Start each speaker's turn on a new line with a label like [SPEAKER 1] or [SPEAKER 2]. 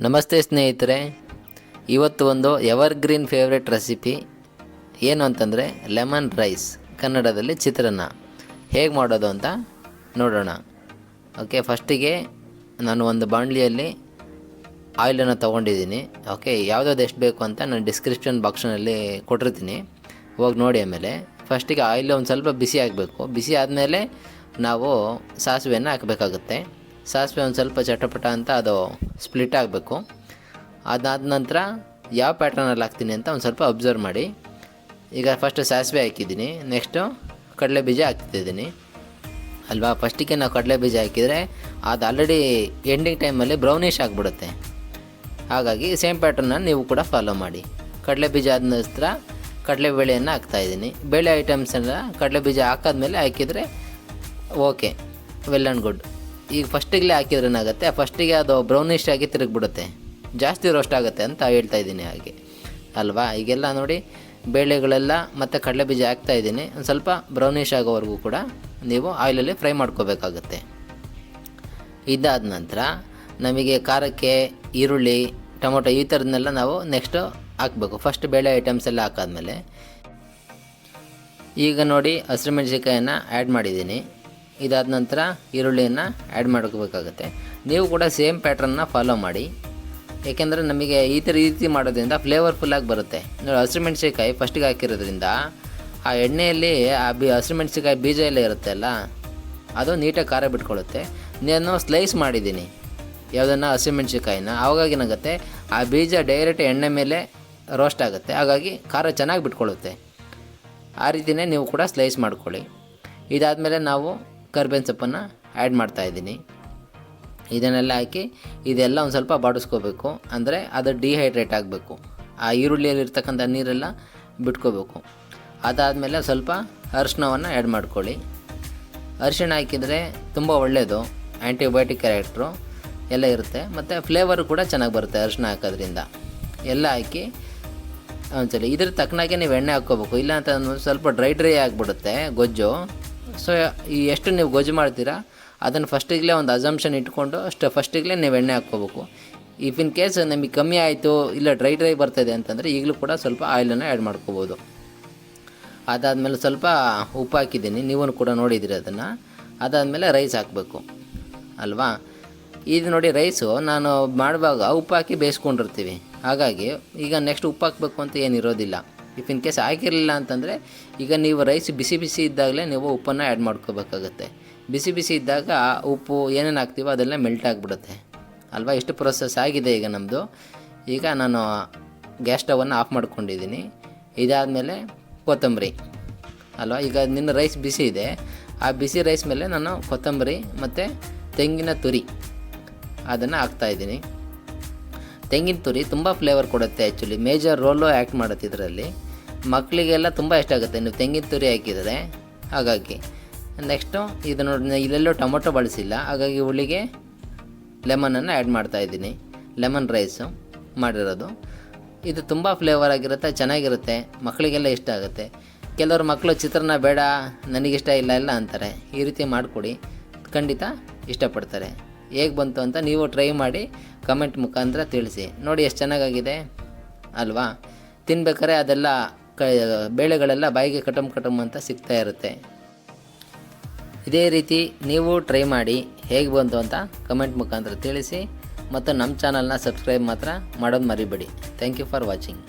[SPEAKER 1] ನಮಸ್ತೆ ಸ್ನೇಹಿತರೆ, ಇವತ್ತು ಒಂದು ಎವರ್ಗ್ರೀನ್ ಫೇವ್ರೆಟ್ ರೆಸಿಪಿ ಏನು ಅಂತಂದರೆ ಲೆಮನ್ ರೈಸ್, ಕನ್ನಡದಲ್ಲಿ ಚಿತ್ರಾನ್ನ ಹೇಗೆ ಮಾಡೋದು ಅಂತ ನೋಡೋಣ. ಓಕೆ, ಫಸ್ಟಿಗೆ ನಾನು ಒಂದು ಬಾಣಲಿಯಲ್ಲಿ ಆಯಿಲನ್ನು ತೊಗೊಂಡಿದ್ದೀನಿ. ಓಕೆ, ಯಾವುದಾದ್ರು ಎಷ್ಟು ಬೇಕು ಅಂತ ನಾನು ಡಿಸ್ಕ್ರಿಪ್ಷನ್ ಬಾಕ್ಸ್ನಲ್ಲಿ ಕೊಟ್ಟಿರ್ತೀನಿ, ಹೋಗಿ ನೋಡಿ. ಆಮೇಲೆ ಫಸ್ಟಿಗೆ ಆಯಿಲ್ ಒಂದು ಸ್ವಲ್ಪ ಬಿಸಿ ಆಗಬೇಕು. ಬಿಸಿ ಆದಮೇಲೆ ನಾವು ಸಾಸಿವೆಯನ್ನು ಹಾಕಬೇಕಾಗುತ್ತೆ. ಸಾಸಿವೆ ಒಂದು ಸ್ವಲ್ಪ ಚಟಪಟ ಅಂತ ಅದು ಸ್ಪ್ಲಿಟ್ ಆಗಬೇಕು. ಅದಾದ ನಂತರ ಯಾವ ಪ್ಯಾಟ್ರನಲ್ಲಿ ಹಾಕ್ತೀನಿ ಅಂತ ಒಂದು ಸ್ವಲ್ಪ ಅಬ್ಸರ್ವ್ ಮಾಡಿ. ಈಗ ಫಸ್ಟ್ ಸಾಸಿವೆ ಹಾಕಿದ್ದೀನಿ, ನೆಕ್ಸ್ಟು ಕಡಲೆ ಬೀಜ ಹಾಕ್ತಿದ್ದೀನಿ ಅಲ್ವಾ. ಫಸ್ಟಿಗೆ ನಾವು ಕಡಲೆ ಬೀಜ ಹಾಕಿದರೆ ಅದು ಆಲ್ರೆಡಿ ಎಂಡಿಂಗ್ ಟೈಮಲ್ಲಿ ಬ್ರೌನಿಷ್ ಆಗಿಬಿಡುತ್ತೆ. ಹಾಗಾಗಿ ಸೇಮ್ ಪ್ಯಾಟ್ರನ್ನ ನೀವು ಕೂಡ ಫಾಲೋ ಮಾಡಿ. ಕಡಲೆ ಬೀಜ ಆದ ನಂತರ ಕಡಲೆಬೇಳೆಯನ್ನು ಹಾಕ್ತಾಯಿದ್ದೀನಿ. ಬೇಳೆ ಐಟಮ್ಸೆಲ್ಲ ಕಡಲೆ ಬೀಜ ಹಾಕಾದ್ಮೇಲೆ ಹಾಕಿದರೆ ಓಕೆ, ವೆಲ್ ಆ್ಯಂಡ್ ಗುಡ್. ಈಗ ಫಸ್ಟಿಗೆ ಹಾಕಿದ್ರೆ ಏನಾಗುತ್ತೆ, ಫಸ್ಟಿಗೆ ಅದು ಬ್ರೌನಿಷ್ ಆಗಿ ತಿರುಗಿಬಿಡುತ್ತೆ, ಜಾಸ್ತಿ ರೋಸ್ಟ್ ಆಗುತ್ತೆ ಅಂತ ಹೇಳ್ತಾಯಿದ್ದೀನಿ ಹಾಗೆ ಅಲ್ವಾ. ಈಗೆಲ್ಲ ನೋಡಿ, ಬೇಳೆಗಳೆಲ್ಲ ಮತ್ತು ಕಡಲೆ ಬೀಜ ಹಾಕ್ತಾಯಿದ್ದೀನಿ. ಒಂದು ಸ್ವಲ್ಪ ಬ್ರೌನಿಷ್ ಆಗೋವರೆಗೂ ಕೂಡ ನೀವು ಆಯಿಲಲ್ಲಿ ಫ್ರೈ ಮಾಡ್ಕೋಬೇಕಾಗುತ್ತೆ. ಇದಾದ ನಂತರ ನಮಗೆ ಖಾರಕ್ಕೆ ಈರುಳ್ಳಿ, ಟೊಮೊಟೊ ಈ ಥರದನ್ನೆಲ್ಲ ನಾವು ನೆಕ್ಸ್ಟು ಹಾಕಬೇಕು. ಫಸ್ಟ್ ಬೇಳೆ ಐಟಮ್ಸ್ ಎಲ್ಲ ಹಾಕಾದ್ಮೇಲೆ ಈಗ ನೋಡಿ ಹಸಿರುಮೆಣಸಿಕಾಯನ್ನು ಆ್ಯಡ್ ಮಾಡಿದ್ದೀನಿ. ಇದಾದ ನಂತರ ಈರುಳ್ಳಿಯನ್ನು ಆ್ಯಡ್ ಮಾಡ್ಕೋಬೇಕಾಗುತ್ತೆ. ನೀವು ಕೂಡ ಸೇಮ್ ಪ್ಯಾಟ್ರನ್ನ ಫಾಲೋ ಮಾಡಿ, ಏಕೆಂದರೆ ನಮಗೆ ಈ ರೀತಿ ಮಾಡೋದ್ರಿಂದ ಫ್ಲೇವರ್ಫುಲ್ಲಾಗಿ ಬರುತ್ತೆ. ನೋಡಿ, ಹಸಿರುಮೆಣಸಿಕಾಯಿ ಫಸ್ಟಿಗೆ ಹಾಕಿರೋದ್ರಿಂದ ಆ ಎಣ್ಣೆಯಲ್ಲಿ ಆ ಹಸಿರುಮೆಣಸಿಕಾಯಿ ಬೀಜ ಎಲ್ಲ ಇರುತ್ತೆ ಅಲ್ಲ, ಅದು ನೀಟಾಗಿ ಖಾರ ಬಿಟ್ಕೊಳ್ಳುತ್ತೆ. ನಾನು ಸ್ಲೈಸ್ ಮಾಡಿದ್ದೀನಿ ಯಾವುದನ್ನು, ಹಸಿರುಮೆಣಸಿಕಾಯಿನ. ಆವಾಗ ಏನಾಗುತ್ತೆ, ಆ ಬೀಜ ಡೈರೆಕ್ಟ್ ಎಣ್ಣೆ ಮೇಲೆ ರೋಸ್ಟ್ ಆಗುತ್ತೆ, ಹಾಗಾಗಿ ಖಾರ ಚೆನ್ನಾಗಿ ಬಿಟ್ಕೊಳ್ಳುತ್ತೆ. ಆ ರೀತಿಯೇ ನೀವು ಕೂಡ ಸ್ಲೈಸ್ ಮಾಡ್ಕೊಳ್ಳಿ. ಇದಾದಮೇಲೆ ನಾವು ಕರ್ಬೇವಿನ ಸೊಪ್ಪನ್ನು ಆ್ಯಡ್ ಮಾಡ್ತಾಯಿದ್ದೀನಿ. ಇದನ್ನೆಲ್ಲ ಹಾಕಿ ಇದೆಲ್ಲ ಒಂದು ಸ್ವಲ್ಪ ಬಾಡಿಸ್ಕೋಬೇಕು, ಅಂದರೆ ಅದು ಡಿಹೈಡ್ರೇಟ್ ಆಗಬೇಕು. ಆ ಈರುಳ್ಳಿಯಲ್ಲಿರ್ತಕ್ಕಂಥ ನೀರೆಲ್ಲ ಬಿಟ್ಕೋಬೇಕು. ಅದಾದಮೇಲೆ ಸ್ವಲ್ಪ ಅರಿಶಿಣವನ್ನು ಆ್ಯಡ್ ಮಾಡ್ಕೊಳ್ಳಿ. ಅರಿಶಿಣ ಹಾಕಿದರೆ ತುಂಬ ಒಳ್ಳೆಯದು, ಆ್ಯಂಟಿಬಯೋಟಿಕ್ ಕ್ಯಾರೆಕ್ಟ್ರು ಎಲ್ಲ ಇರುತ್ತೆ, ಮತ್ತು ಫ್ಲೇವರು ಕೂಡ ಚೆನ್ನಾಗಿ ಬರುತ್ತೆ ಅರಿಶಿಣ ಹಾಕೋದ್ರಿಂದ. ಎಲ್ಲ ಹಾಕಿ ಒಂದ್ಸಲ ಇದ್ರ ತಕ್ಕನಾಗೆ ನೀವು ಎಣ್ಣೆ ಹಾಕ್ಕೋಬೇಕು, ಇಲ್ಲ ಅಂತ ಸ್ವಲ್ಪ ಡ್ರೈ ಆಗಿಬಿಡುತ್ತೆ ಗೊಜ್ಜು. ಸೊ ಎಷ್ಟು ನೀವು ಗೊಜ್ಜು ಮಾಡ್ತೀರಾ ಅದನ್ನು ಫಸ್ಟಿಗೆ ಒಂದು ಅಸಂಪ್ಷನ್ ಇಟ್ಕೊಂಡು ಫಸ್ಟಿಗೆ ನೀವು ಎಣ್ಣೆ ಹಾಕ್ಕೋಬೇಕು. ಇಫ್ ಇನ್ ಕೇಸ್ ನಮಗೆ ಕಮ್ಮಿ ಆಯಿತು, ಇಲ್ಲ ಡ್ರೈ ಬರ್ತಾಯಿದೆ ಅಂತಂದರೆ ಈಗಲೂ ಕೂಡ ಸ್ವಲ್ಪ ಆಯಿಲನ್ನು ಆ್ಯಡ್ ಮಾಡ್ಕೋಬೋದು. ಅದಾದಮೇಲೆ ಸ್ವಲ್ಪ ಉಪ್ಪು ಹಾಕಿದ್ದೀನಿ, ನೀವು ಕೂಡ ನೋಡಿದ್ದೀರಿ ಅದನ್ನು. ಅದಾದಮೇಲೆ ರೈಸ್ ಹಾಕಬೇಕು ಅಲ್ವಾ. ಇದು ನೋಡಿ, ರೈಸು ನಾನು ಮಾಡುವಾಗ ಉಪ್ಪು ಹಾಕಿ ಬೇಯಿಸ್ಕೊಂಡಿರ್ತೀವಿ, ಹಾಗಾಗಿ ಈಗ ನೆಕ್ಸ್ಟ್ ಉಪ್ಪು ಹಾಕಬೇಕು ಅಂತ ಏನಿರೋದಿಲ್ಲ. ಇಫ್ ಇನ್ ಕೇಸ್ ಹಾಕಿರಲಿಲ್ಲ ಅಂತಂದರೆ ಈಗ ನೀವು ರೈಸ್ ಬಿಸಿ ಬಿಸಿ ಇದ್ದಾಗಲೇ ನೀವು ಉಪ್ಪನ್ನು ಆ್ಯಡ್ ಮಾಡ್ಕೋಬೇಕಾಗುತ್ತೆ. ಬಿಸಿ ಬಿಸಿ ಇದ್ದಾಗ ಉಪ್ಪು ಏನೇನು ಹಾಕ್ತೀವೋ ಅದೆಲ್ಲ ಮೆಲ್ಟ್ ಆಗಿಬಿಡುತ್ತೆ ಅಲ್ವಾ. ಇಷ್ಟು ಪ್ರೊಸೆಸ್ ಆಗಿದೆ ಈಗ ನಮ್ಮದು. ಈಗ ನಾನು ಗ್ಯಾಸ್ ಸ್ಟವನ್ನು ಆಫ್ ಮಾಡ್ಕೊಂಡಿದ್ದೀನಿ. ಇದಾದಮೇಲೆ ಕೊತ್ತಂಬರಿ ಅಲ್ವಾ. ಈಗ ನಿನ್ನ ರೈಸ್ ಬಿಸಿ ಇದೆ, ಆ ಬಿಸಿ ರೈಸ್ ಮೇಲೆ ನಾನು ಕೊತ್ತಂಬರಿ ಮತ್ತು ತೆಂಗಿನ ತುರಿ ಅದನ್ನು ಹಾಕ್ತಾಯಿದ್ದೀನಿ. ತೆಂಗಿನ ತುರಿ ತುಂಬ ಫ್ಲೇವರ್ ಕೊಡುತ್ತೆ, ಆ್ಯಕ್ಚುಲಿ ಮೇಜರ್ ರೋಲು ಆ್ಯಕ್ಟ್ ಮಾಡುತ್ತೆ ಇದರಲ್ಲಿ. ಮಕ್ಕಳಿಗೆಲ್ಲ ತುಂಬ ಇಷ್ಟ ಆಗುತ್ತೆ ನೀವು ತೆಂಗಿನ ತುರಿ ಹಾಕಿದರೆ. ಹಾಗಾಗಿ ನೆಕ್ಸ್ಟು ಇದು ನೋಡಿ, ಇಲ್ಲೆಲ್ಲೋ ಟೊಮೊಟೊ ಬಳಸಿಲ್ಲ, ಹಾಗಾಗಿ ಹುಳಿಗೆ ಲೆಮನನ್ನು ಆ್ಯಡ್ ಮಾಡ್ತಾಯಿದ್ದೀನಿ. ಲೆಮನ್ ರೈಸು ಮಾಡಿರೋದು, ಇದು ತುಂಬ ಫ್ಲೇವರ್ ಆಗಿರುತ್ತೆ, ಚೆನ್ನಾಗಿರುತ್ತೆ, ಮಕ್ಕಳಿಗೆಲ್ಲ ಇಷ್ಟ ಆಗುತ್ತೆ. ಕೆಲವರು ಮಕ್ಕಳು ಚಿತ್ರಾನ್ನ ಬೇಡ, ನನಗಿಷ್ಟ ಇಲ್ಲ ಎಲ್ಲ ಅಂತಾರೆ. ಈ ರೀತಿ ಮಾಡಿಕೊಡಿ, ಖಂಡಿತ ಇಷ್ಟಪಡ್ತಾರೆ. ಹೇಗೆ ಬಂತು ಅಂತ ನೀವು ಟ್ರೈ ಮಾಡಿ ಕಮೆಂಟ್ ಮುಖಾಂತರ ತಿಳಿಸಿ. ನೋಡಿ ಎಷ್ಟು ಚೆನ್ನಾಗಾಗಿದೆ ಅಲ್ವಾ. ತಿನ್ಬೇಕಾದ್ರೆ ಅದೆಲ್ಲ ಬೇಳೆಗಳೆಲ್ಲ ಬಾಯಿಗೆ ಕಟಮ್ ಅಂತ ಸಿಗ್ತಾ ಇರುತ್ತೆ. ಇದೇ ರೀತಿ ನೀವು ಟ್ರೈ ಮಾಡಿ ಹೇಗೆ ಬಂತು ಅಂತ ಕಮೆಂಟ್ ಮುಖಾಂತರ ತಿಳಿಸಿ, ಮತ್ತು ನಮ್ಮ ಚಾನಲ್ನ ಸಬ್ಸ್ಕ್ರೈಬ್ ಮಾತ್ರ ಮಾಡೋದು ಮರಿಬೇಡಿ. Thank you for watching.